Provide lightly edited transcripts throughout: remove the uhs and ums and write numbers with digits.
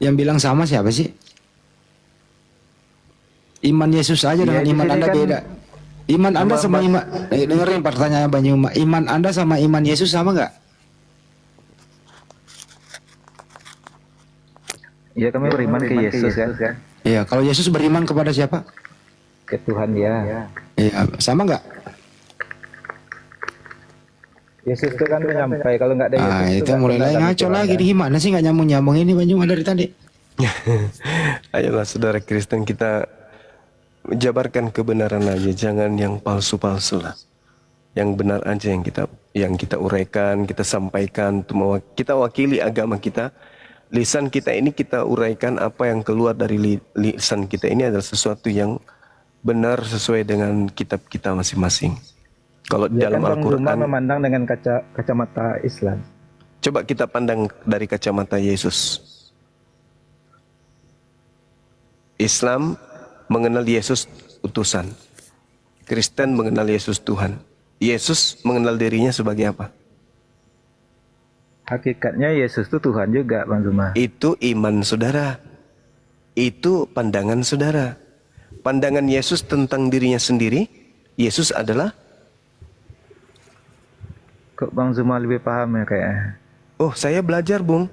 Yang bilang sama siapa sih? Iman Yesus aja Iya, dengan di iman sini Anda kan beda. Iman Anda sama sama Mbak. iman, dengerin pertanyaan Bang Yuma. Iman Anda sama iman Yesus sama nggak? Iya, kami beriman ke Yesus kan, Iya, kalau Yesus beriman kepada siapa? ke Tuhan ya. Iya, sama nggak? Yesus itu kan penyampai. Kalau nggak ada Yesus Ah, itu itu nggak mulai kenal lagi kami ngaco Tuhan lagi. kan. Gimana sih nggak nyambung-nyambung ini Bang Yuma dari tadi? Ayolah saudara Kristen, kita jabarkan kebenaran aja, jangan yang palsu-palsu lah. Yang benar aja yang kita uraikan, kita sampaikan, kita wakili agama kita. Lisan kita ini kita uraikan, apa yang keluar dari lisan kita ini adalah sesuatu yang benar sesuai dengan kitab kita masing-masing. Kalau Ya dalam kan Bang Zuma Al-Quran, memandang dengan kacamata Islam. coba kita pandang dari kacamata Yesus. Islam mengenal Yesus utusan. Kristen mengenal Yesus Tuhan. Yesus mengenal dirinya sebagai apa? Hakikatnya Yesus itu Tuhan juga, Bang Zuma. Itu iman saudara. Itu pandangan saudara. Pandangan Yesus tentang dirinya sendiri, Yesus adalah, Kok Bang Zuma lebih paham ya kayaknya. oh saya belajar Bung.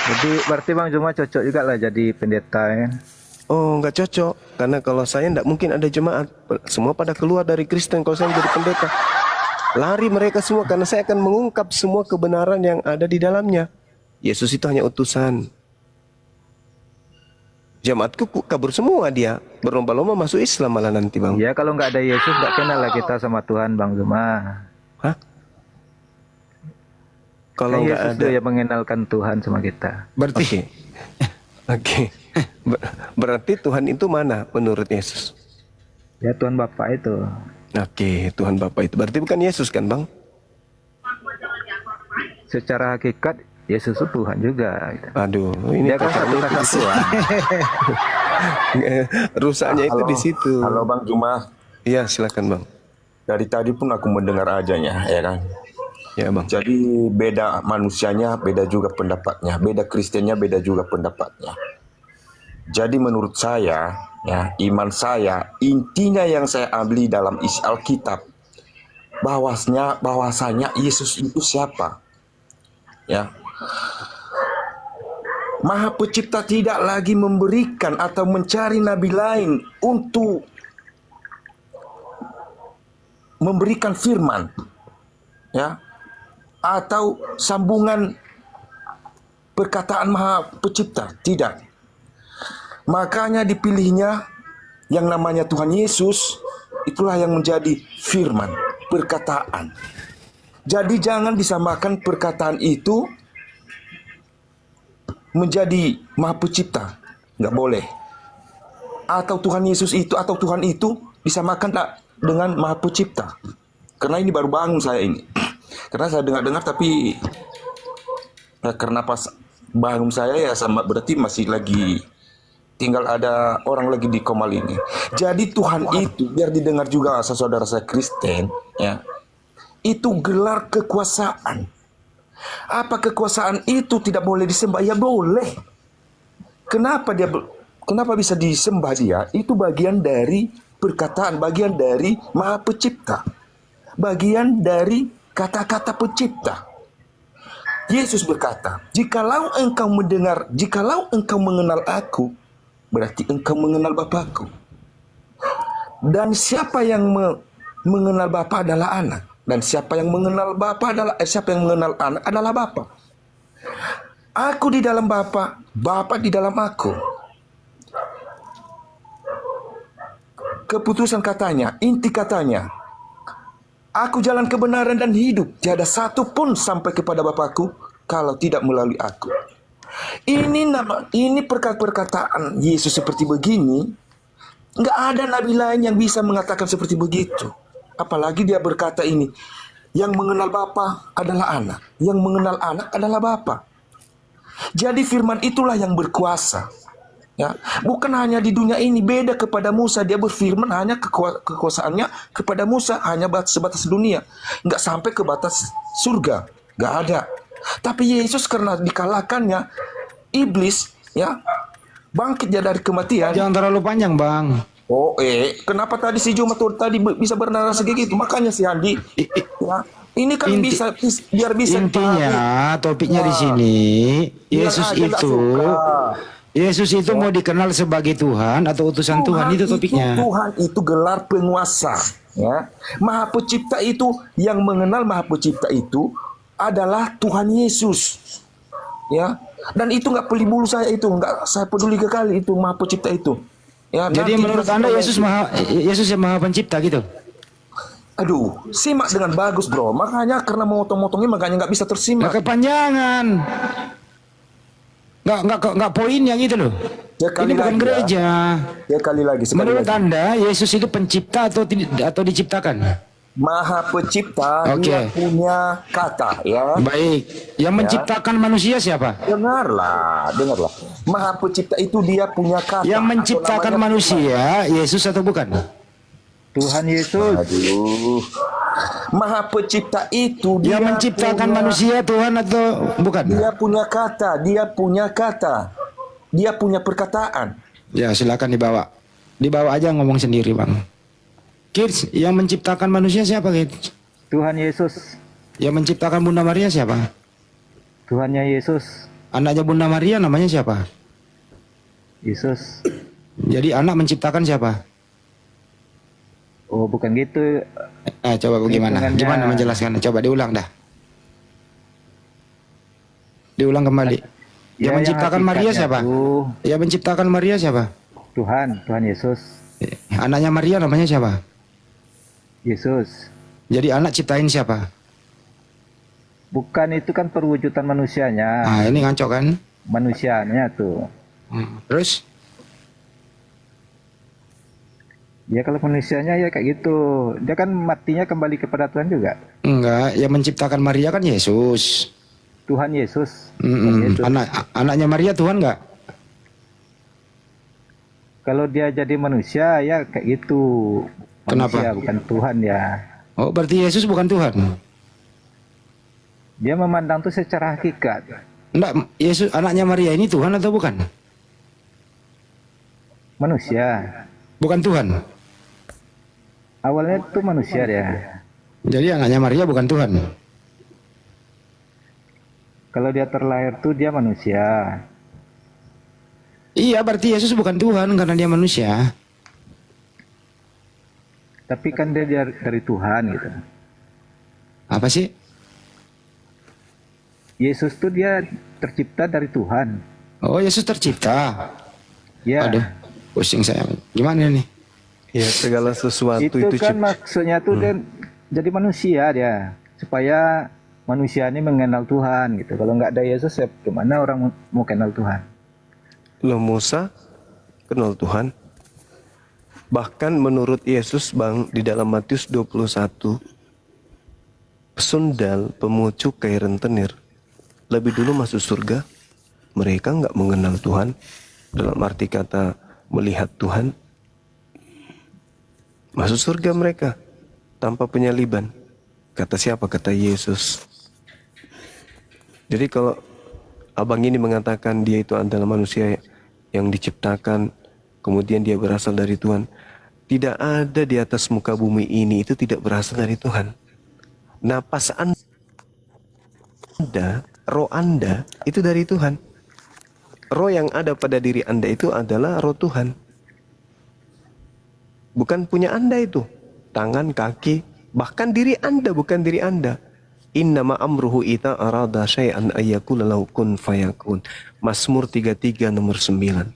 Jadi berarti Bang Zuma cocok juga lah jadi pendeta ya. Oh nggak cocok. Karena kalau saya nggak mungkin ada jemaat. Semua pada keluar dari Kristen kalau saya jadi pendeta. Lari mereka semua karena saya akan mengungkap semua kebenaran yang ada di dalamnya. Yesus itu hanya utusan. Jemaatku kabur semua dia. Berlomba-lomba masuk Islam malah nanti Bang. Ya kalau nggak ada Yesus nggak kenal lah kita sama Tuhan, Bang Zuma. Hah? Kalau Kan nggak Yesus ada. itu ya mengenalkan Tuhan sama kita. Berarti Oke. Oke. Berarti Tuhan itu mana menurut Yesus? Ya Tuhan Bapa itu. Oke, Tuhan Bapa itu. Berarti bukan Yesus kan Bang? Secara hakikat Yesus itu Tuhan juga. Gitu. Aduh, ini Dia kan satu kotornya itu di kesatuan. rusaknya itu di situ. Halo Bang Juma, Iya, silakan Bang. dari tadi pun aku mendengar ajanya, ya kan. Ya Bang. Jadi beda manusianya, beda juga pendapatnya, beda Kristennya, beda juga pendapatnya. Jadi menurut saya, ya iman saya, intinya yang saya ambil dalam isi Alkitab, bahwasanya Yesus itu siapa? Ya, Maha Pencipta tidak lagi memberikan atau mencari nabi lain untuk memberikan firman, ya, atau sambungan perkataan Maha Pencipta, tidak. Makanya dipilihnya yang namanya Tuhan Yesus, itulah yang menjadi firman, perkataan. Jadi jangan disamakan perkataan itu menjadi Maha Pencipta, nggak boleh. Atau Tuhan Yesus itu atau Tuhan itu disamakan tak dengan Maha Pencipta. Karena ini baru bangun saya ini. Karena saya dengar-dengar tapi ya, karena pas bangun saya ya sama berarti masih lagi tinggal ada orang lagi di komal ini. Jadi Tuhan itu biar didengar juga saudara saya Kristen, ya. Itu gelar kekuasaan. Apa kekuasaan itu tidak boleh disembah? Ya boleh. Kenapa bisa disembah dia? Itu bagian dari perkataan, bagian dari Maha Pencipta. Bagian dari kata-kata pencipta. Yesus berkata, jikalau engkau mengenal aku, berarti engkau mengenal Bapakku. Dan siapa yang mengenal Bapa adalah anak. Dan siapa yang mengenal anak adalah Bapa. Aku di dalam Bapa, Bapa di dalam aku. Keputusan katanya, inti katanya, aku jalan kebenaran dan hidup. Tiada satu pun sampai kepada Bapakku kalau tidak melalui aku. Ini perkataan Yesus seperti begini. Nggak ada nabi lain yang bisa mengatakan seperti begitu. Apalagi dia berkata ini, yang mengenal Bapa adalah anak, yang mengenal anak adalah Bapa. Jadi firman itulah yang berkuasa. Ya, bukan hanya di dunia ini, beda kepada Musa, dia berfirman hanya kekuasaannya kepada Musa hanya sebatas dunia, nggak sampai ke batas surga, nggak ada. Tapi Yesus karena dikalahkannya iblis, ya, bangkit dia dari kematian. Jangan terlalu panjang, Bang. Oh, kenapa tadi si Jumat tuh tadi bisa bernarasi kayak gitu? Makanya si Andi, ya, ini kan bisa biar bisa Intinya topiknya di sini Yesus Bilang aja nggak itu suka. Yesus itu mau dikenal sebagai Tuhan atau utusan Tuhan, itu topiknya. Tuhan itu gelar penguasa, ya. Maha Pencipta itu, yang mengenal Maha Pencipta itu adalah Tuhan Yesus, ya. Dan itu nggak peduli bulu saya, itu nggak saya peduli kali itu Maha Pencipta itu, ya. Jadi nanti menurut Anda Yesus yang Maha Pencipta gitu? Aduh, simak dengan bagus, bro. Makanya karena motong-motongnya makanya nggak bisa Nggak tersimak. kepanjangan. Nggak poinnya gitu loh. Ya, kali Ini bukan lagi, gereja. Ya kali lagi, sekali Menurut lagi. Anda Yesus itu pencipta atau diciptakan? Maha Pencipta, Oke. dia punya kata, ya. Baik. Yang menciptakan manusia siapa? Dengarlah. Maha Pencipta itu dia punya kata. Yang atau menciptakan namanya- manusia Yesus atau bukan? Tuhan Yesus. Aduh. Maha Pencipta itu dia Yang menciptakan punya, manusia Tuhan atau bukan? Dia punya kata, dia punya perkataan. Ya silakan dibawa aja ngomong sendiri, Bang. Kids, yang menciptakan manusia siapa, Kids? Tuhan Yesus. Yang menciptakan Bunda Maria siapa? Tuhannya Yesus. Anaknya Bunda Maria namanya siapa? Yesus. Jadi anak menciptakan siapa? Oh, bukan gitu. Coba bagaimana? Hitungannya. Gimana menjelaskan? Coba diulang dah. Diulang kembali. Yang Ya, menciptakan yang Maria hakikatnya siapa? tuh Yang menciptakan Maria siapa? Tuhan Yesus. Anaknya Maria namanya siapa? Yesus. Jadi anak ciptain siapa? Bukan, itu kan perwujudan manusianya. Nah, ini ngaco kan? Manusianya tuh. Terus? Ya kalau manusianya ya kayak gitu. Dia kan matinya kembali kepada Tuhan juga. Enggak, yang menciptakan Maria kan Yesus. Tuhan Yesus. Anaknya Maria Tuhan enggak? Kalau dia jadi manusia ya kayak gitu. Manusia, Kenapa? bukan Tuhan ya. Oh, berarti Yesus bukan Tuhan. Dia memandang tuh secara hakikat. Enggak, Yesus anaknya Maria ini Tuhan atau bukan? Manusia. Bukan Tuhan. Awalnya itu manusia dia. Jadi anaknya Maria bukan Tuhan. Kalau dia terlahir tuh dia manusia. Iya, berarti Yesus bukan Tuhan karena dia manusia. Tapi kan dia dari Tuhan gitu. Apa sih? Yesus tuh dia tercipta dari Tuhan. Oh, Yesus tercipta. Ya. Aduh, pusing saya. Gimana nih? Ya, segala sesuatu Itu itu kan maksudnya tuh dia jadi manusia dia, supaya manusia ini mengenal Tuhan gitu. Kalau nggak ada Yesus ya gimana orang mau kenal Tuhan? Loh, Musa kenal Tuhan. Bahkan menurut Yesus, Bang, di dalam Matius 21, pesundal, pemucuk, kayak rentenir lebih dulu masuk surga. Mereka nggak mengenal Tuhan, dalam arti kata melihat Tuhan. Masuk surga mereka tanpa penyaliban. Kata siapa? Kata Yesus. Jadi kalau abang ini mengatakan dia itu adalah manusia yang diciptakan, kemudian dia berasal dari Tuhan, tidak ada di atas muka bumi ini itu tidak berasal dari Tuhan. Napas Anda, roh Anda itu dari Tuhan. Roh yang ada pada diri Anda itu adalah roh Tuhan. Bukan punya Anda itu. Tangan, kaki, bahkan diri Anda bukan diri Anda. Innama amruhu ita arada syai'an ayyakula lahu kun fayakun. Mazmur 33 nomor 9.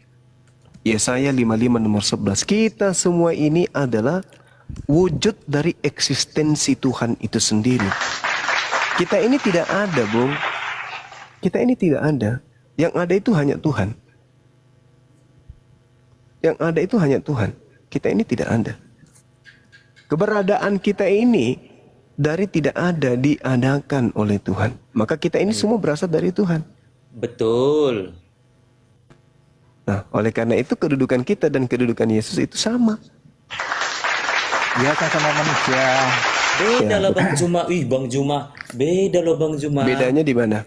Yesaya 55 nomor 11. Kita semua ini adalah wujud dari eksistensi Tuhan itu sendiri. Kita ini tidak ada, Bung. Kita ini tidak ada. Yang ada itu hanya Tuhan. Yang ada itu hanya Tuhan. Kita ini tidak ada. Keberadaan kita ini dari tidak ada diadakan oleh Tuhan. Maka kita ini semua berasal dari Tuhan. Betul. Nah, oleh karena itu kedudukan kita dan kedudukan Yesus itu sama. Dia kan sama manusia. Beda lah Bang Juma. Bang Juma. Beda loh Bang Juma. Bedanya di mana?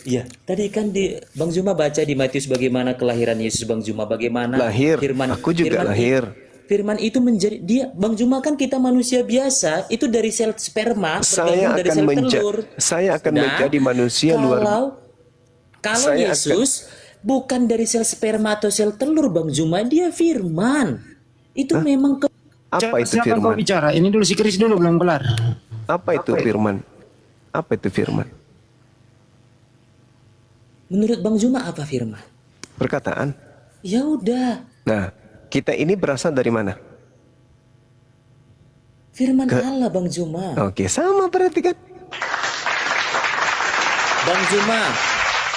Iya, tadi kan Bang Zuma baca di Matius bagaimana kelahiran Yesus, Bang Zuma, bagaimana Lahir. firman. Aku juga firman lahir. Firman itu menjadi Bang Zuma, kan kita manusia biasa, itu dari sel sperma bergabung dari sel telur. Saya akan Nah, menjadi manusia luar. Kalau Saya Yesus bukan dari sel sperma atau sel telur, Bang Zuma, dia firman. Itu memang Apa itu Siapa kau firman? bicara? Ini dulu si Kris dulu belum kelar. Apa itu firman? Apa itu firman? menurut Bang Zuma apa firman? Perkataan. Ya udah, Nah, kita ini berasal dari mana? firman Allah, Bang Zuma. Oke, sama berarti kan?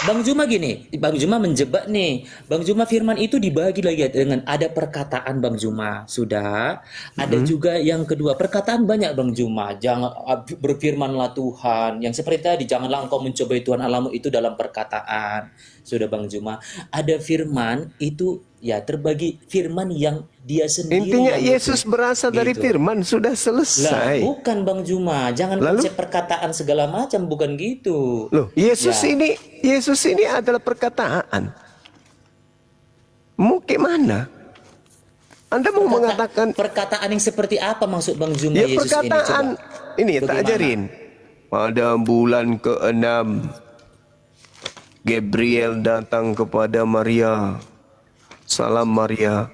Bang Zuma gini, Bang Zuma menjebak nih. Bang Zuma, firman itu dibagi lagi dengan ada perkataan, Bang Zuma. Sudah. Ada juga yang kedua, perkataan banyak, Bang Zuma. Jangan berfirmanlah Tuhan. Yang seperti tadi, janganlah engkau mencobai Tuhan Allahmu, itu dalam perkataan. Sudah, Bang Zuma. Ada firman itu ya terbagi firman yang dia sendiri. Intinya yang Yesus berasal dari Gitu. firman, sudah Lah, selesai. bukan Bang Zuma. Jangan Lalu? konsep perkataan segala macam, bukan gitu. Loh, Yesus Ya. ini adalah perkataan. Mau ke mana? Anda mau mengatakan Perkataan yang seperti apa maksud Bang Zuma ya Yesus perkataan ini? ini tak Bagaimana? ajarin. Pada bulan ke-6 Gabriel datang kepada Maria. Salam Maria.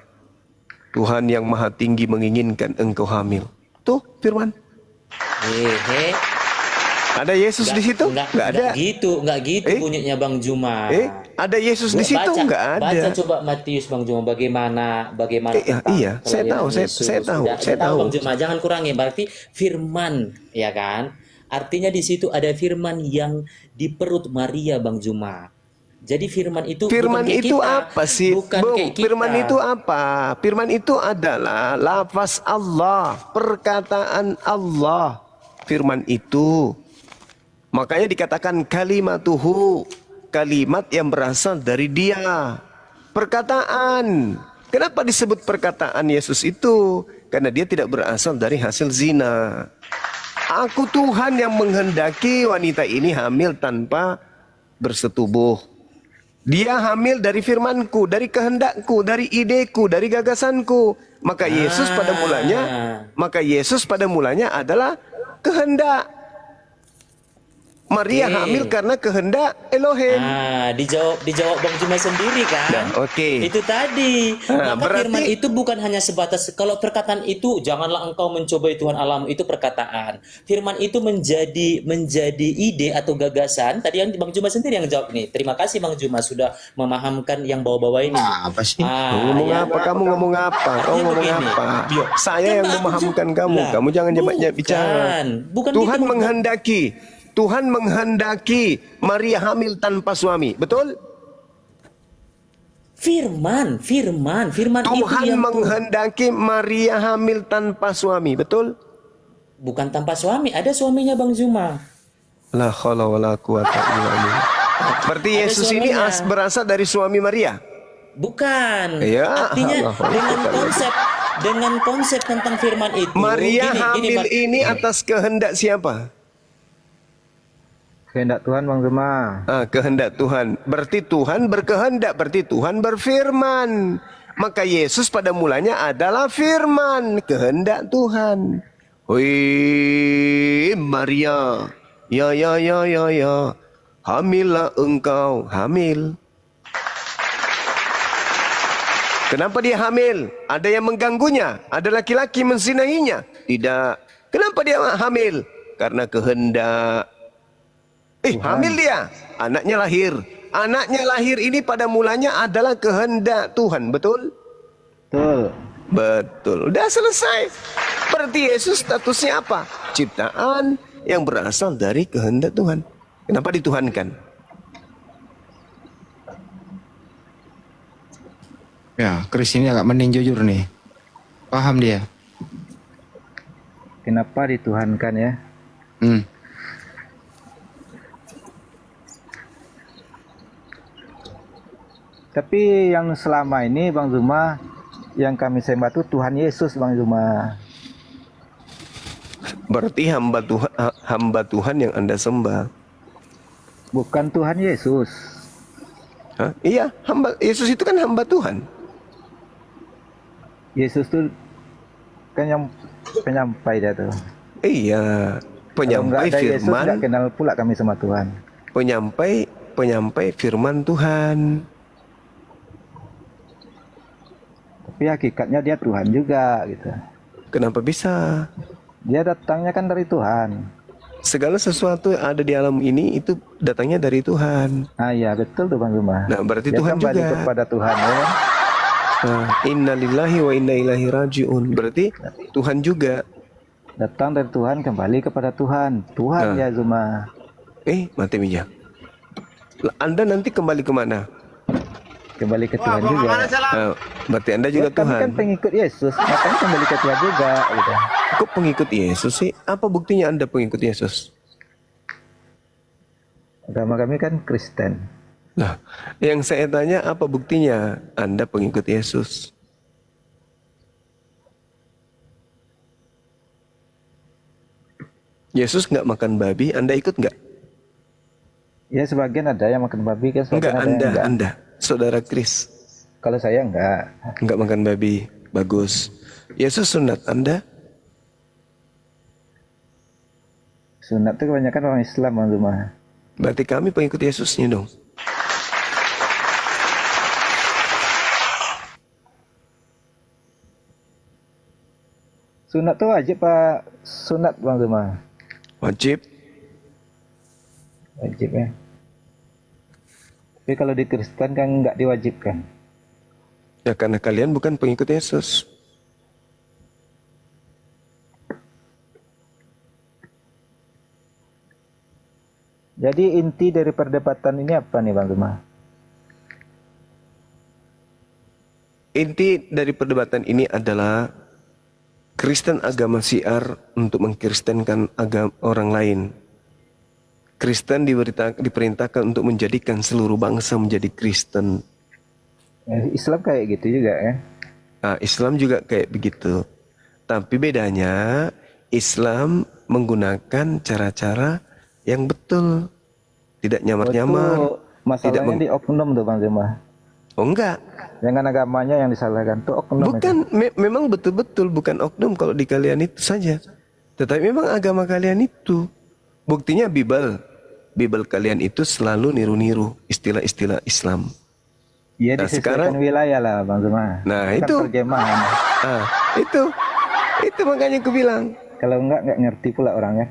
Tuhan yang Maha Tinggi menginginkan engkau hamil. Tuh firman. Hehe. Ada Yesus di situ? Enggak ada. Enggak gitu Eh? bunyinya Bang Zuma. Ada Yesus di situ? Enggak ada. Baca coba Matius, Bang Zuma, bagaimana tentang iya, saya tahu, kelahiran Yesus. saya tahu, Sudah, saya tahu. Bang Zuma, jangan kurangi, berarti firman, ya kan? Artinya di situ ada firman yang di perut Maria, Bang Zuma. Jadi firman itu Firman bukan kayak itu kita. apa sih? Bukan Bung, kayak kita. firman itu apa? Firman itu adalah lafaz Allah, perkataan Allah. Firman itu. Makanya dikatakan kalimatuhu, kalimat yang berasal dari Dia. Perkataan. Kenapa disebut perkataan Yesus itu? Karena dia tidak berasal dari hasil zina. Aku Tuhan yang menghendaki wanita ini hamil tanpa bersetubuh. Dia hamil dari firmanku, dari kehendakku, dari ideku, dari gagasanku. Maka Yesus pada mulanya adalah kehendak. Maria hamil karena kehendak Elohim. Dijawab Bang Zuma sendiri kan? Nah, oke. Itu tadi. Maka berarti- firman itu bukan hanya sebatas, kalau perkataan itu janganlah engkau mencobai Tuhan Allahmu, itu perkataan. Firman itu menjadi ide atau gagasan. Tadi yang Bang Zuma sendiri yang jawab nih. Terima kasih Bang Zuma sudah memahamkan yang bawa-bawa ini. Apa sih? Ngomong Ya. apa? Kamu ngomong apa? Kau Artinya ngomong begini. apa? Yo, Saya yang kan aku memahamkan jawab. kamu. Lah, Kamu jangan banyak bicara. bukan Tuhan gitu, menghendaki Maria hamil tanpa suami. Betul? Firman itu Tuhan yang menghendaki Maria hamil tanpa suami. Betul? bukan tanpa suami, ada suaminya Bang Zuma. La haula wala quwata illa billah. Berarti Ada Yesus ini suaminya. berasal dari suami Maria. Bukan. Ya, Artinya Allah. dengan konsep tentang firman itu. Maria gini, hamil Bang. ini atas kehendak siapa? Kehendak Tuhan, Bang Zuma. Kehendak Tuhan. Berarti Tuhan berkehendak, berarti Tuhan berfirman. Maka Yesus pada mulanya adalah firman, kehendak Tuhan. Wih, Maria. Ya. Hamillah engkau, hamil. Kenapa dia hamil? Ada yang mengganggunya? Ada laki-laki menzinahinya? Tidak. Kenapa dia hamil? Karena kehendak. Hamil dia. Anaknya lahir. Anaknya lahir ini pada mulanya adalah kehendak Tuhan. Betul? Betul. Betul. Udah selesai. Berarti Yesus statusnya apa? Ciptaan yang berasal dari kehendak Tuhan. Kenapa dituhankan? Ya, Kris ini agak mending jujur nih. Paham dia. Kenapa dituhankan ya? Tapi yang selama ini Bang Zuma, yang kami sembah itu Tuhan Yesus, Bang Zuma. Berarti hamba Tuhan yang Anda sembah. Bukan Tuhan Yesus. Hah? Iya, hamba Yesus itu kan hamba Tuhan. Yesus tuh kan yang penyampai dia tuh. Iya, Kalau nggak penyampai ada Yesus, firman, nggak kenal pula kami sama Tuhan. penyampai firman Tuhan. Tapi hakikatnya dia Tuhan juga gitu. Kenapa bisa? Dia datangnya kan dari Tuhan. Segala sesuatu yang ada di alam ini itu datangnya dari Tuhan. Ah iya betul tuh Bang Zuma. Nah, berarti Dia Tuhan kembali juga. kepada Tuhan ya. Nah, innalillahi wa inna ilaihi rajiun. Berarti Tuhan juga. Datang dari Tuhan kembali kepada Tuhan. Tuhan ya Zuma. Mati Mija. Anda nanti kembali kemana? Kembali ke Tuhan juga. Berarti Anda juga Kami Tuhan. kan pengikut Yesus, makanya kembali ke Tuhan juga gitu. Kok pengikut Yesus sih? Apa buktinya Anda pengikut Yesus? Agama kami kan Kristen. Nah, yang saya tanya apa buktinya Anda pengikut Yesus? Yesus nggak makan babi, Anda ikut nggak? Ya sebagian ada yang makan babi kan, Enggak, sebagian ada yang enggak. Anda, saudara Kris, Kalau saya enggak. nggak makan babi, bagus. Yesus sunat Anda? Sunat itu kebanyakan orang Islam Bang Zuma. Berarti kami pengikut Yesusnya dong. Sunat tuh wajib Pak. Sunat Bang Zuma. Wajib. Wajib ya. Tapi kalau di Kristen kan enggak diwajibkan. Ya karena kalian bukan pengikut Yesus. Jadi inti dari perdebatan ini apa nih Bang Zuma? Inti dari perdebatan ini adalah Kristen agama syiar untuk mengkristenkan agama orang lain. Kristen diperintahkan untuk menjadikan seluruh bangsa menjadi Kristen. Islam kayak gitu juga ya. Nah, Islam juga kayak begitu. Tapi bedanya Islam menggunakan cara-cara yang betul. Tidak nyamar-nyamar. Itu masalahnya di oknum tuh Bang Zuma. Oh enggak. Jangan agamanya yang disalahkan tuh oknum. Bukan, memang betul-betul bukan oknum kalau di kalian itu saja. Tetapi memang agama kalian itu. Buktinya Bible kalian itu selalu niru-niru istilah-istilah Islam. Iya Nah, disesuaikan sekarang- wilayah lah Bang Zuma. Nah, Kan itu. terjemahan. Ah, itu makanya aku bilang. Kalau enggak ngerti pula orangnya.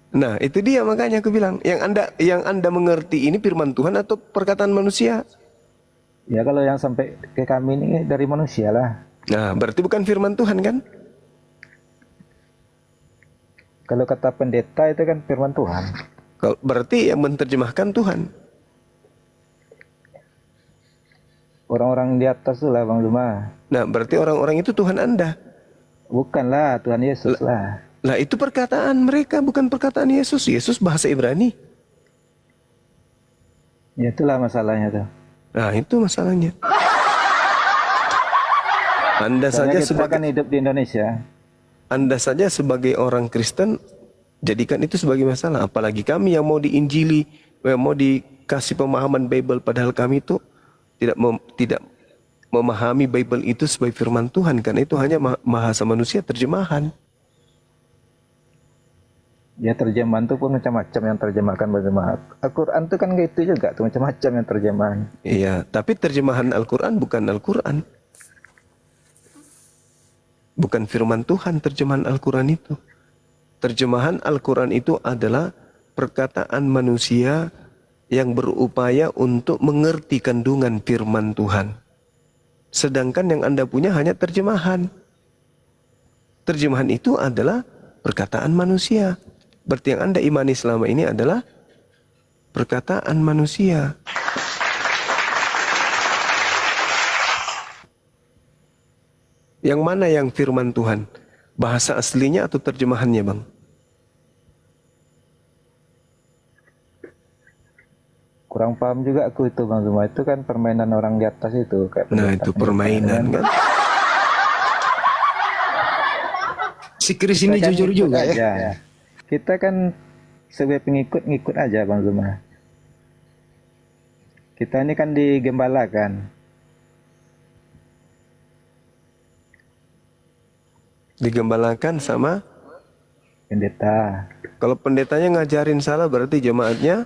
Nah, itu dia makanya aku bilang, yang anda mengerti ini firman Tuhan atau perkataan manusia? Ya kalau yang sampai ke kami ini dari manusia lah. Nah, berarti bukan firman Tuhan kan? Kalau kata pendeta itu kan firman Tuhan. Berarti yang menerjemahkan Tuhan. Orang-orang di atas tuh lah Bang Zuma. Nah, berarti orang-orang itu Tuhan Anda. Bukanlah Tuhan Yesus lah. Lah itu perkataan mereka, bukan perkataan Yesus. Yesus bahasa Ibrani. Ya itulah masalahnya tuh. Nah, itu masalahnya. Anda Soalnya saja kita kan sebagai hidup di Indonesia. Anda saja sebagai orang Kristen jadikan itu sebagai masalah. Apalagi kami yang mau diinjili, yang mau dikasih pemahaman Bible, padahal kami itu tidak memahami Bible itu sebagai firman Tuhan, karena itu hanya bahasa manusia, terjemahan. Ya terjemahan tuh pun macam-macam yang terjemahkan Bang Zuma. Al-Quran tuh kan gitu juga tuh macam-macam yang terjemahan. Iya, tapi terjemahan Al-Quran bukan Al-Quran. Bukan firman Tuhan terjemahan Al-Quran itu. Terjemahan Al-Quran itu adalah perkataan manusia yang berupaya untuk mengerti kandungan firman Tuhan. Sedangkan yang Anda punya hanya terjemahan. Terjemahan itu adalah perkataan manusia. Berarti yang Anda imani selama ini adalah perkataan manusia. Yang mana yang firman Tuhan? Bahasa aslinya atau terjemahannya, Bang? Kurang paham juga aku itu Bang Zuma. Itu kan permainan orang di atas itu. Kayak Nah, itu permainan kan? Si Kris ini Kita kan jujur ngikut juga ya. aja. Kita kan sebagai pengikut ngikut aja Bang Zuma. Kita ini kan digembalakan. Digembalakan sama Pendeta. kalau pendetanya ngajarin salah berarti jemaatnya.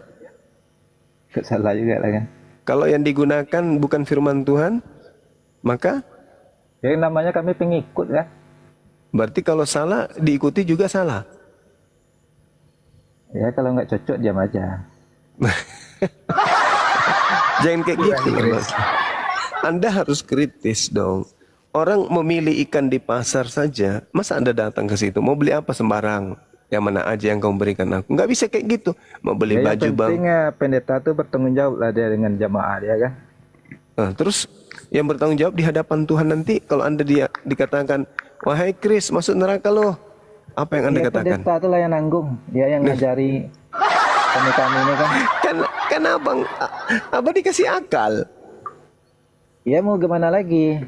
Ikut salah juga lah kan. Kalau yang digunakan bukan firman Tuhan, maka Ya namanya kami pengikut kan. berarti kalau salah diikuti juga salah. Ya kalau nggak cocok diam aja. Jangan kayak gitu loh, Mas. Anda harus kritis dong. Orang memilih ikan di pasar saja, masa Anda datang ke situ mau beli apa sembarang? Yang mana aja yang kau berikan aku? Nggak bisa kayak gitu. Mau beli Ya, baju yang bang. penting pendeta tuh bertanggung jawab lah dia dengan jamaah dia kan. Nah, terus yang bertanggung jawab di hadapan Tuhan nanti kalau Anda dikatakan, wahai Kris masuk neraka loh. Apa yang Anda Ya, katakan? pendeta tuh lah yang nanggung. Dia yang ngajari kami ini kan. Kan abang dikasih akal. Ya mau gimana lagi?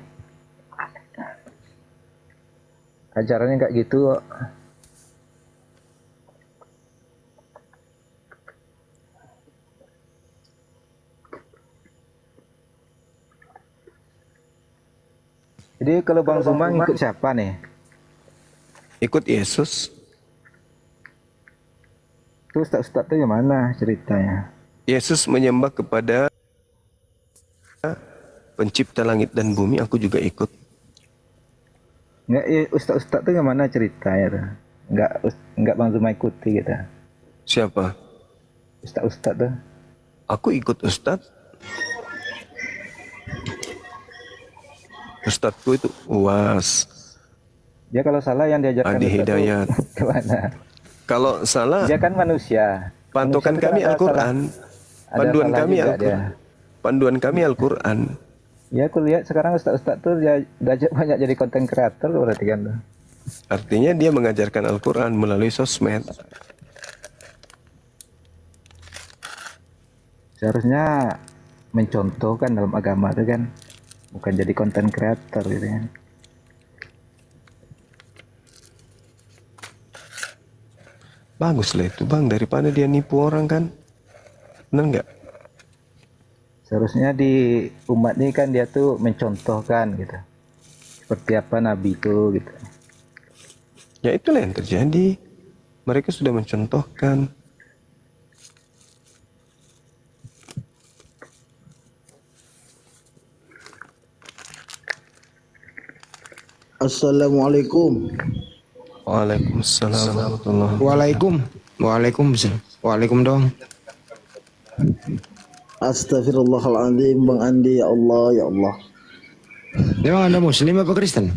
Ajarannya kayak gitu. Jadi kalau Bang Zuma ngikut siapa nih? Ikut Yesus. Terus Ustaz tuh gimana ceritanya? Yesus menyembah kepada pencipta langit dan bumi, aku juga ikut. Enggak, ya, Ustaz tuh gimana ceritanya tuh? Enggak Bang Zuma ikuti gitu. Siapa? Ustaz tuh. Aku ikut Ustadz. Ustadzku itu UAS, Dia kalau salah yang diajarkan Adi Ustaz tuh Hidayat. kemana? Kalau salah, Dia kan manusia. patokan Manusia tuh kami kan ada Al-Quran. ada Panduan salah kami juga Al-Quran. dia. Panduan kami Al-Quran. Ya aku lihat sekarang Ustaz tuh dia banyak jadi konten kreator berarti kan tuh. Artinya dia mengajarkan Al-Quran melalui sosmed. Seharusnya mencontohkan dalam agama itu kan, bukan jadi konten kreator gitu kan. Bagus lah itu bang, daripada dia nipu orang kan. Benar nggak? Seharusnya di umat ini kan dia tuh mencontohkan gitu, seperti apa Nabi itu gitu. Ya itulah yang terjadi. Mereka sudah mencontohkan. Assalamualaikum. Waalaikumsalam warahmatullahi wabarakatuh. Waalaikum dong. Astagfirullahaladzim Bang Andi, ya Allah, ya Allah. Memang Anda Muslim apa Kristen?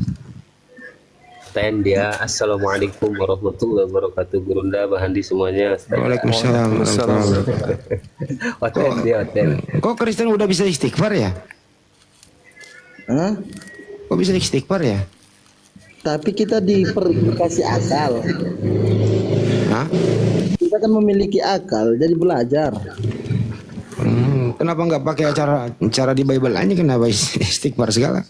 Dia Assalamualaikum warahmatullahi wabarakatuh. Gurunda Bahandi semuanya. Waalaikumsalam. Hotel dia hotel. Kok Kristen udah bisa istighfar ya? Hah? Kok bisa istighfar ya? Tapi kita dikasih akal. Hah? Kita kan memiliki akal, jadi belajar. Kenapa nggak pakai cara di Bible aja? Kenapa istighfar segala?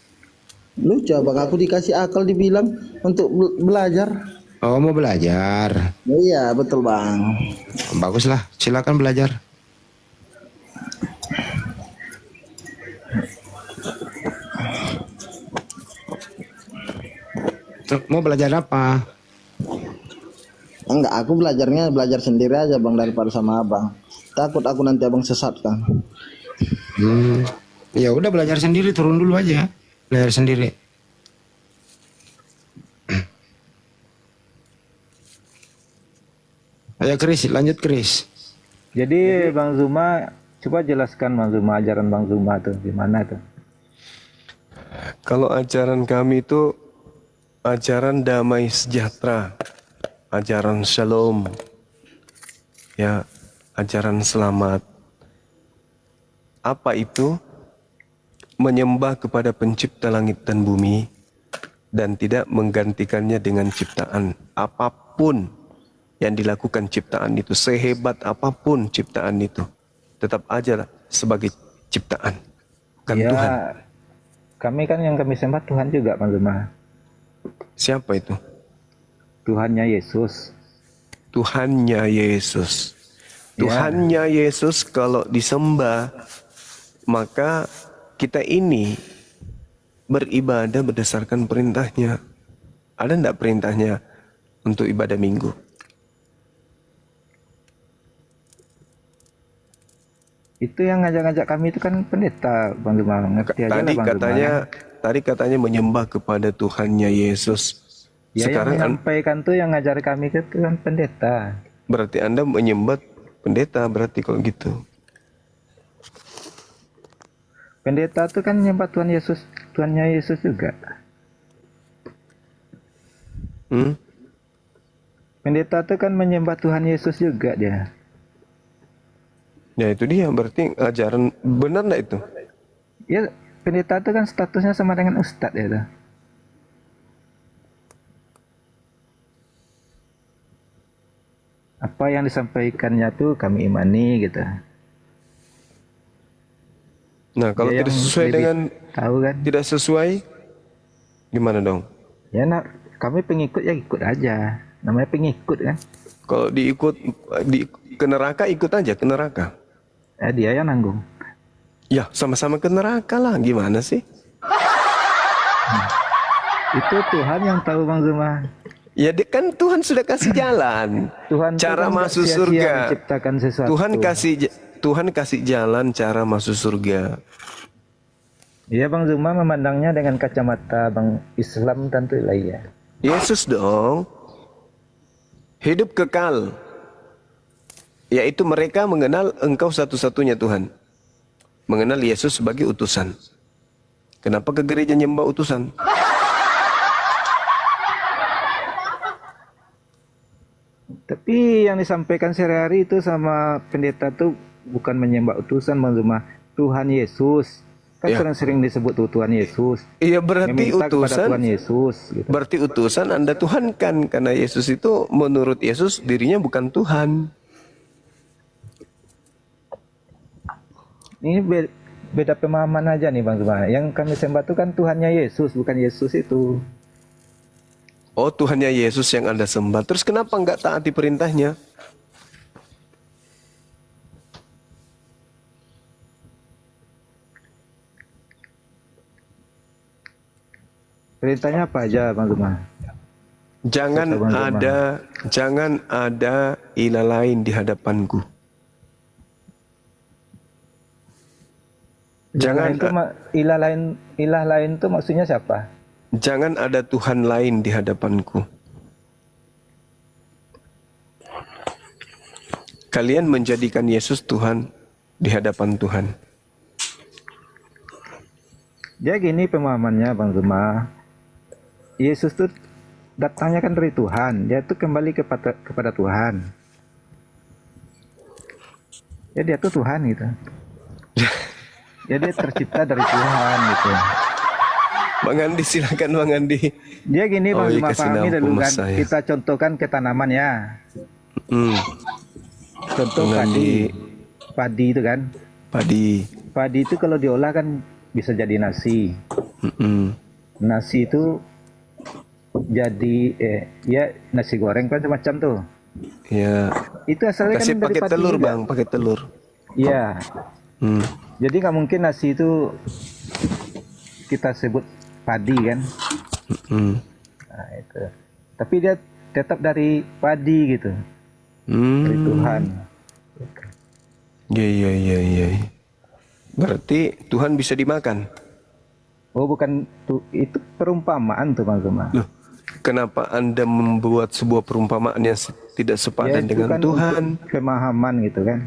Lu coba aku dikasih akal dibilang untuk belajar. Oh mau belajar? Iya betul Bang. Baguslah, silakan belajar. Mau belajar apa? Enggak, aku belajar sendiri aja Bang daripada sama Abang. Takut aku nanti Abang sesatkan. Ya udah belajar sendiri, turun dulu aja. Belajar sendiri. Ayo Kris, lanjut Kris. Jadi Bang Zuma, coba jelaskan Bang Zuma, ajaran Bang Zuma tuh gimana tuh? Kalau ajaran kami itu ajaran damai sejahtera, ajaran shalom, ya, ajaran selamat. Apa itu? Menyembah kepada pencipta langit dan bumi dan tidak menggantikannya dengan ciptaan. Apapun yang dilakukan ciptaan itu, sehebat apapun ciptaan itu, tetap aja sebagai ciptaan, bukan Ya, Tuhan. kami kan yang kami sembah Tuhan juga Bang Zuma. Siapa itu? Tuhannya Yesus. Tuhannya Yesus. Tuhannya Yesus kalau disembah maka kita ini beribadah berdasarkan perintahnya. Ada enggak perintahnya untuk ibadah minggu? Itu yang ngajak-ngajak kami itu kan pendeta, Bang Zuma. Ngerti aja lah, Bang Zuma. Tadi katanya menyembah kepada Tuhannya Yesus. Ya, Sekarang yang menyampaikan tuh yang ngajar kami itu kan pendeta. berarti Anda menyembah pendeta berarti kalau gitu. Pendeta tuh kan nyembah Tuhan Yesus, Tuhannya Yesus juga. Pendeta tuh kan menyembah Tuhan Yesus juga dia. Ya itu dia, berarti ajaran benar enggak itu? Ya, pendeta tuh kan statusnya sama dengan ustadz ya tuh. Apa yang disampaikannya tuh kami imani gitu. Nah, kalau Dia tidak yang sesuai lebih dengan tahu kan. tidak sesuai gimana dong? Ya kami pengikut ya ikut aja. Namanya pengikut kan. Kalau ke neraka ikut aja ke neraka. Dia yang nanggung. Ya, sama-sama ke neraka lah. Gimana sih? Itu Tuhan yang tahu, Bang Zuma. Ya kan Tuhan sudah kasih jalan. Tuhan cara tuh kan nggak masuk sia-sia surga. menciptakan sesuatu. Tuhan kasih jalan cara masuk surga. Iya, Bang Zuma memandangnya dengan kacamata Bang Islam tentu lah ya. Yesus dong. Hidup kekal. Yaitu mereka mengenal Engkau satu-satunya Tuhan. Mengenal Yesus sebagai utusan. Kenapa ke gereja nyembah utusan? Tapi yang disampaikan sehari-hari itu sama pendeta tuh bukan menyembah utusan, Bang Zuma. Tuhan Yesus. Kan Ya. sering disebut tuh Tuhan Yesus. Iya berarti Meminta kepada utusan. Tuhan Yesus. Gitu. Berarti utusan Anda tuhankan. Karena Yesus itu menurut Yesus dirinya bukan Tuhan. Ini beda pemahaman aja nih, Bang Zuma. Yang kami sembah tuh kan Tuhannya Yesus, bukan Yesus itu. Oh, Tuhannya Yesus yang Anda sembah. Terus kenapa nggak taati perintahnya? Perintahnya apa aja, Bang Zuma? Jangan Kata Bang Zuma. jangan ada ilah lain di hadapanku. Jangan Ilah lain tuh maksudnya siapa? jangan ada Tuhan lain di hadapanku. Kalian menjadikan Yesus Tuhan di hadapan Tuhan. Dia gini pemahamannya, Bang Zuma. Yesus tuh datangnya kan dari Tuhan. Dia tuh kembali kepada Tuhan. Ya dia tuh Tuhan gitu. Ya dia tercipta dari Tuhan gitu. Bang Andi silakan Bang Andi. Dia gini, Bang iya, Zuma, kasih pahami lampu dulu mas kan. saya. Kita contohkan ke tanaman ya. Hmm, Contoh Bang Andi. Padi itu kan. Padi. Padi itu kalau diolah kan bisa jadi nasi. Mm-mm. Nasi itu jadi ya nasi goreng kan semacam tuh. Ya. Itu asalnya Kasih kan dari pakai padi telur juga. Bang, pakai telur. Iya. Hmm. Jadi nggak mungkin nasi itu kita sebut padi kan. Hmm. Nah, itu. Tapi dia tetap dari padi gitu. Dari Tuhan. Iya. Berarti Tuhan bisa dimakan. Oh bukan tuh, itu perumpamaan tuh, Bang Zuma. Loh, kenapa Anda membuat sebuah perumpamaan yang tidak sepadan itu dengan kan Tuhan? untuk pemahaman gitu kan.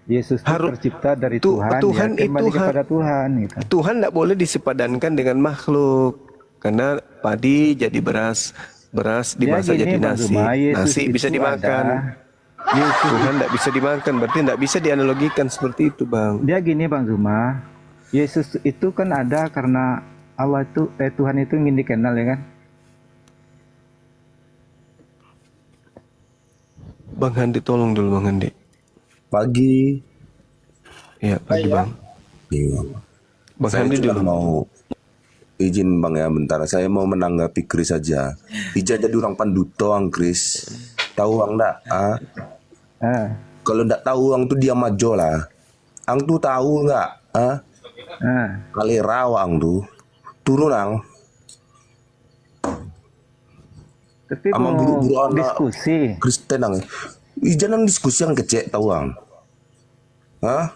Yesus itu tercipta dari Tuhan, Tuhan ya, kembali itu kepada Tuhan gitu. Tuhan tidak boleh disepadankan dengan makhluk. Karena padi jadi beras, beras dimasak gini, jadi Bang nasi, Zuma, Yesus nasi bisa itu dimakan. Tuhan tidak bisa dimakan, berarti tidak bisa dianalogikan seperti itu, Bang. Dia gini, Bang Zuma, Yesus itu kan ada karena Allah itu Tuhan itu ingin dikenal ya kan. Bang Andi, tolong dulu Bang Andi. Pagi. Ya, pagi Bang. Iya. Bang Saya Andi cuma dulu. mau izin Bang ya bentar. Saya mau menanggapi Kris saja. Ija jadi orang panduto ang Kris. Tahu ang enggak? Ah? Ah, Kalau enggak tahu ang tuh diam aja lah. Ang tuh tahu enggak? Ah? Nah, Kali Rawang tuh turun ang tapi ama mau buru-buru anak diskusi. Kristen ang. Jangan diskusi yang kecek tahu ang. Hah?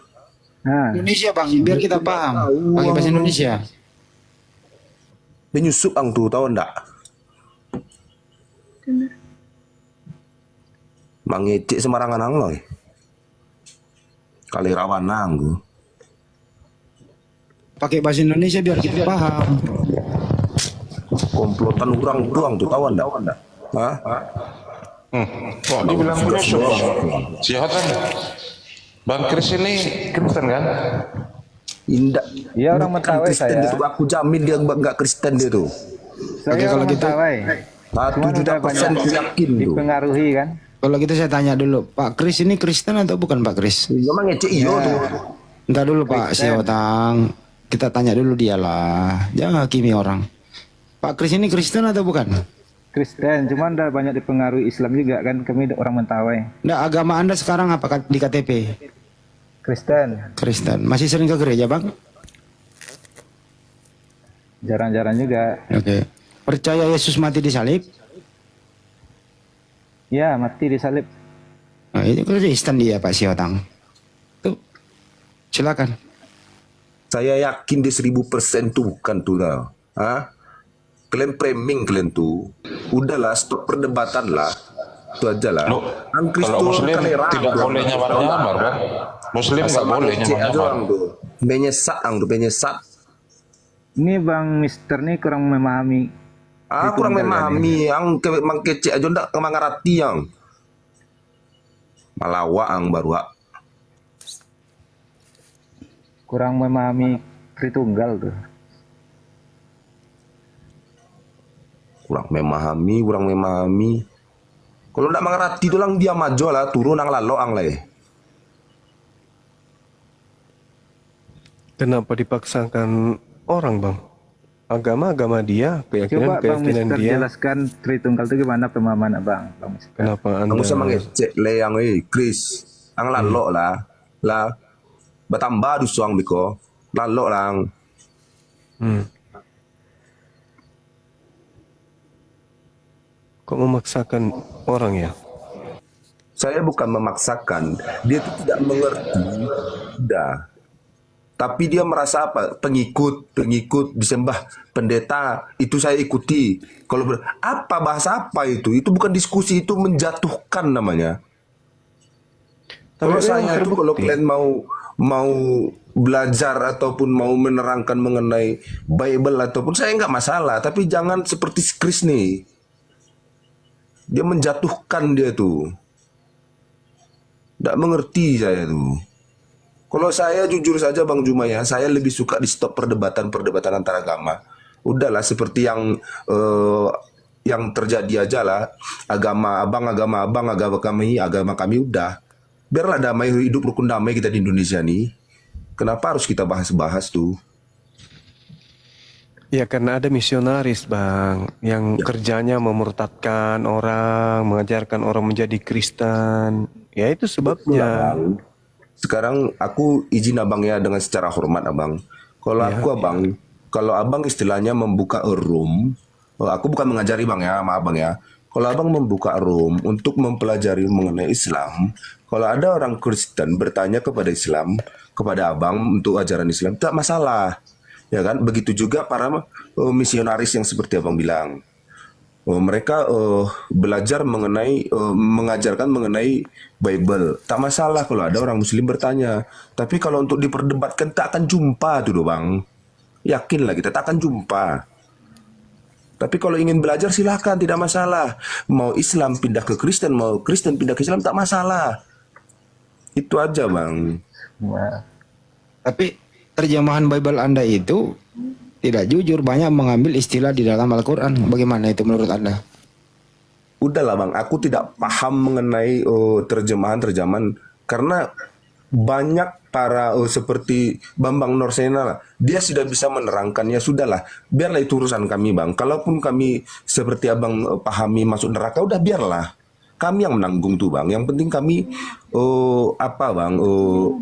Nah, Indonesia bang, biar kita paham. Pakai bahasa Indonesia. Penyusup ang tuh tahu ndak? Mangecek sembarangan ang loh. Kali Rawan ang tuh. Pakai bahasa Indonesia biar kita paham. Komplotan orang tuang tuh tahu ndak? Hah? Kok dibilang penyusup bang? Si Hotan, Bang Kris ini Kristen kan? Indah. Iya, orang Bukan Mentawai Kristen saya. dia tuh. Aku jamin dia nggak Kristen dia tuh. saya Oke, kalau orang gitu- Mentawai. Nah, Cuman udah 70% banyak yakin tuh. dipengaruhi kan. Kalau gitu saya tanya dulu, Pak Kris ini Kristen atau bukan Pak Kris? Memang ngecek iyo tuh. Entar dulu Pak Siotang, kita tanya dulu dia lah. Jangan hakimi orang. Pak Kris ini Kristen atau bukan? Kristen, cuman udah banyak dipengaruhi Islam juga kan. Kami orang Mentawai. Nggak, agama Anda sekarang apa di KTP? Kristen, Kristen. Masih sering ke gereja Bang? jarang-jarang juga. Oke. Percaya Yesus mati di salib? Ya, mati disalib. Nah, itu Kristen dia Pak Siotang. Tuh, silakan. Saya yakin di 1000% tuh bukan tuh lah. Hah? Kalian framing kalian tuh. Udahlah, stop perdebatan lah. Itu aja lah. Loh, Ang kalau Muslim tidak boleh nyamar-nyamar kan? Muslim nggak boleh nyamar-nyamar. Menyesak ang tuh, menyesak. Ini Bang Mister nih kurang memahami. Kurang memahami ang mang kecek aja ndak kemangarati yang. Malawa ang baru ah. Kurang memahami Tritunggal tuh. Kurang memahami. Kalau ndak mengerti itu lang dia maju lah, turun ang lalo ang leh. Kenapa dipaksakan orang bang? Agama dia, Coba Bang keyakinan Mister dia. jelaskan Tritunggal itu gimana pemahaman Abang, Bang Mister. Kenapa Ang anda? usah mengecek le yang Chris. Ang lalo lah. Bertambah dusuang biko. Lalo lang. Hmm. Kok memaksakan orang ya? Saya bukan memaksakan. Dia itu tidak mengerti. Dah. Tapi dia merasa apa? Pengikut disembah pendeta itu saya ikuti. Kalau apa bahasa apa itu? Itu bukan diskusi, itu menjatuhkan namanya. Kalau Tapi saya itu terbukti. kalau kalian mau belajar ataupun mau menerangkan mengenai Bible ataupun saya nggak masalah. Tapi jangan seperti Chris nih. Dia menjatuhkan dia tuh. Nggak mengerti saya tuh. Kalau saya jujur saja Bang Jumaya, saya lebih suka di stop perdebatan antar agama. Udahlah seperti yang terjadi aja lah. Agama abang, agama kami udah. Biarlah damai, hidup rukun damai kita di Indonesia nih. Kenapa harus kita bahas-bahas tuh? Ya karena ada misionaris bang yang kerjanya memurtadkan orang, mengajarkan orang menjadi Kristen. Ya itu sebabnya. Bang. Sekarang aku izin abang ya dengan secara hormat abang. Kalau aku abang, kalau abang istilahnya membuka room, aku bukan mengajari bang ya, maaf bang ya. Kalau abang membuka room untuk mempelajari mengenai Islam, kalau ada orang Kristen bertanya kepada Islam, kepada abang untuk ajaran Islam, tak masalah. Ya kan? Begitu juga para misionaris yang seperti abang bilang. Mereka belajar mengenai mengajarkan mengenai Bible. Tak masalah kalau ada orang Muslim bertanya. Tapi kalau untuk diperdebatkan tak akan jumpa tuh bang. Yakinlah kita tak akan jumpa. Tapi kalau ingin belajar silakan, tidak masalah. Mau Islam pindah ke Kristen, mau Kristen pindah ke Islam tak masalah. Itu aja bang. Nah, Tapi terjemahan Bible Anda itu tidak jujur, banyak mengambil istilah di dalam Al-Quran. Bagaimana itu menurut Anda? Udahlah bang, aku tidak paham mengenai terjemahan karena banyak para seperti Bambang Norsena lah, dia sudah bisa menerangkannya. Sudahlah, biarlah itu urusan kami bang. Kalaupun kami seperti abang pahami masuk neraka, udah biarlah. kami yang menanggung tuh bang. Yang penting kami apa bang,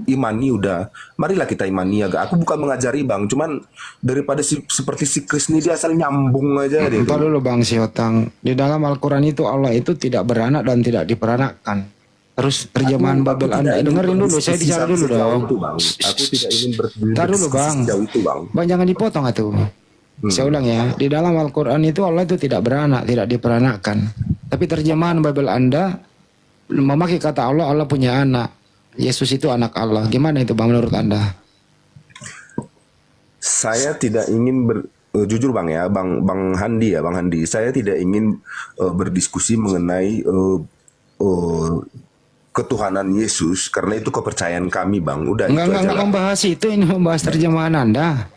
imani udah. Marilah kita imani agak. Aku bukan mengajari bang, cuman daripada seperti si Chris ini dia asal nyambung aja deh. Entar dulu Bang Siotang. Di dalam Al-Quran itu Allah itu tidak beranak dan tidak diperanakkan. Terus terjemahan Babel Anda. Dengerin dulu, saya bicara dulu dong. Itu, bang. Aku tidak ingin Entar dulu Bang. sejauh itu bang. Bang jangan dipotong atuh. Saya ulang ya. Di dalam Al-Quran itu Allah itu tidak beranak, tidak diperanakkan. Tapi terjemahan Babel Anda memakai kata Allah, Allah punya anak. Yesus itu anak Allah. Gimana itu Bang menurut Anda? Saya tidak ingin jujur bang ya, bang Handi, saya tidak ingin berdiskusi mengenai ketuhanan Yesus karena itu kepercayaan kami bang. Udah Enggak membahas itu, ini membahas terjemahan Anda.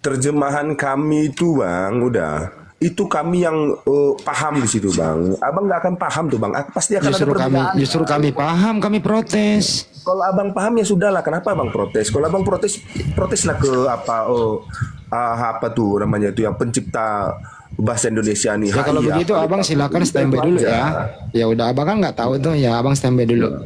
Terjemahan kami itu bang, udah itu kami yang paham di situ bang. Abang nggak akan paham tuh bang. Pasti akan ada perbedaan. Justru kami paham, kami protes. Kalau abang paham ya sudahlah. Kenapa abang protes? Kalau abang protes, proteslah ke apa? Apa tuh namanya itu yang pencipta bahasa Indonesia nih. Ya kalau begitu abang silakan standby dulu ya. Ya udah abang kan nggak tahu tuh ya, abang standby dulu.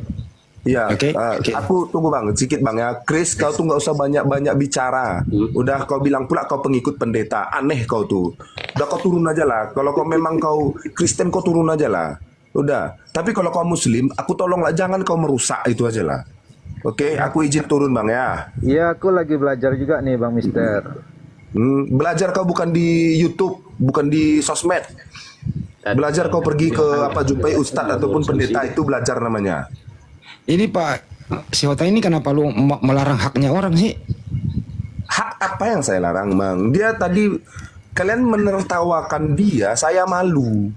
Ya, Oke. Aku tunggu bang, sedikit bang ya. Chris, kau tuh nggak usah banyak bicara. Udah kau bilang pula kau pengikut pendeta, aneh kau tuh. Udah kau turun aja lah. Kalau kau memang kau Kristen, kau turun aja lah. Udah. Tapi kalau kau Muslim, aku tolonglah jangan kau merusak itu aja lah. Oke, aku izin turun bang ya. Iya, aku lagi belajar juga nih Bang Mister. Belajar kau bukan di YouTube, bukan di sosmed. Belajar kau pergi ke apa jumpai ustadz ataupun pendeta, itu belajar namanya. Ini Pak Siota ini kenapa lu melarang haknya orang sih? Hak apa yang saya larang bang? Dia tadi kalian menertawakan dia, saya malu.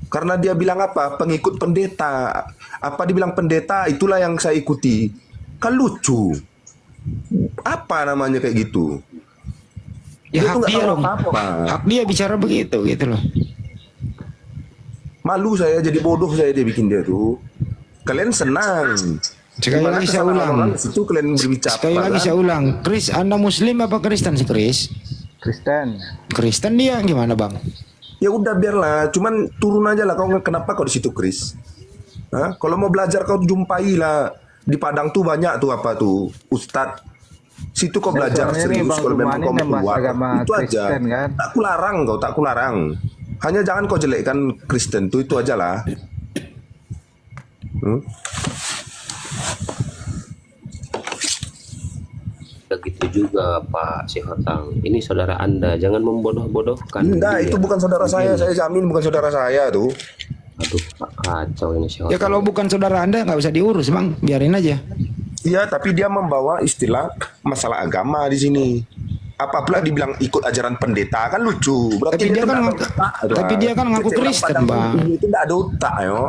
Karena dia bilang apa? Pengikut pendeta. Apa dibilang pendeta, itulah yang saya ikuti. Kan lucu. Apa namanya kayak gitu? Ya tuh hak nggak dia tahu dong. apa-apa. Hak dia bicara begitu gitu loh. Malu saya, jadi bodoh saya dia bikin dia tuh. Kalian senang. Sekali lagi saya ulang. Itu kalian berbicara. Sekali lagi saya ulang. Chris, Anda Muslim apa Kristen sih Chris? Kristen. Kristen dia gimana Bang? Ya udah biarlah, cuman turun aja lah. Kau kenapa kau di situ Chris? Hah? Kalau mau belajar kau jumpai lah di Padang tuh banyak tuh apa tuh Ustadz. Situ kau belajar soalnya nih, serius Bang kalau memang Zumani kau mau membahas keluar. agama Itu aja. Kristen, kan? Tak kularang kau, tak kularang. Hanya jangan kau jelekkan Kristen tuh, itu aja lah. Begitu juga Pak Sihotang. Ini saudara Anda, jangan membodoh-bodohkan. Enggak, dia. itu bukan saudara saya jamin bukan saudara saya tuh. Aduh, Pak, kacau ini Sihotang. Ya kalau bukan saudara Anda nggak usah diurus Bang, biarin aja. Iya, tapi dia membawa istilah masalah agama di sini. Apa pula dibilang ikut ajaran pendeta, kan lucu. Berarti Tapi dia tuh kan nggak ngaku- ada otak, tuh, tapi dia kan ngaku Cecep Kristen, Padang Bang. Itu enggak ada otak yo.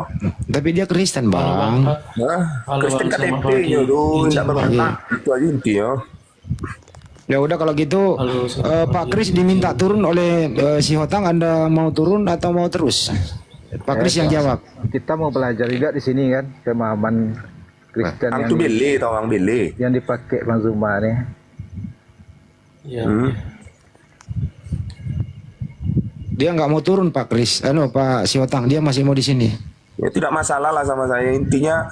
Tapi dia Kristen Bang. Hah? Kristen KTP-nya tuh enggak berotak. Itu aja intinya. Ya udah kalau gitu Pak Kris diminta turun oleh si Hotang, Anda mau turun atau mau terus? Pak Kris yang jawab. Kita mau belajar juga di sini kan pemahaman Kristen Ang tuh bele, tau ang bele. yang dipakai Bang Zuma nih. Dia nggak mau turun Pak Kris, Pak si Hotang, dia masih mau di sini. Ya tidak masalah lah sama saya. Intinya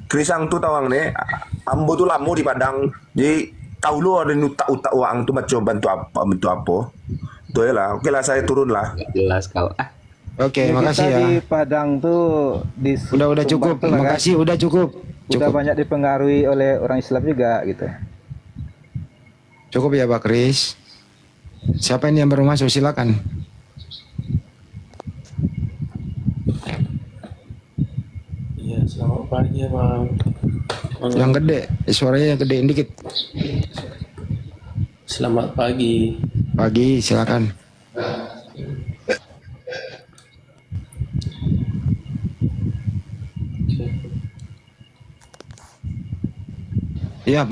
Krisang tuh tawang nih, ambo tuh lamo di Padang. Jadi tahu lu ada utak-utak uang tuh macam bantu apa. Tuh ya lah. Oke lah saya turun lah. Nggak jelas kau. Oke, makasih Kita ya. di Padang tuh di Udah cukup. Sumbar tuh lah, kan, Makasih, udah cukup. udah Cukup. banyak dipengaruhi oleh orang Islam juga gitu. Cukup ya Pak Kris. Siapa ini yang baru masuk? Silakan. Iya, selamat pagi ya Bang. Yang gede, suaranya yang gedein dikit. Selamat pagi. Pagi, silakan.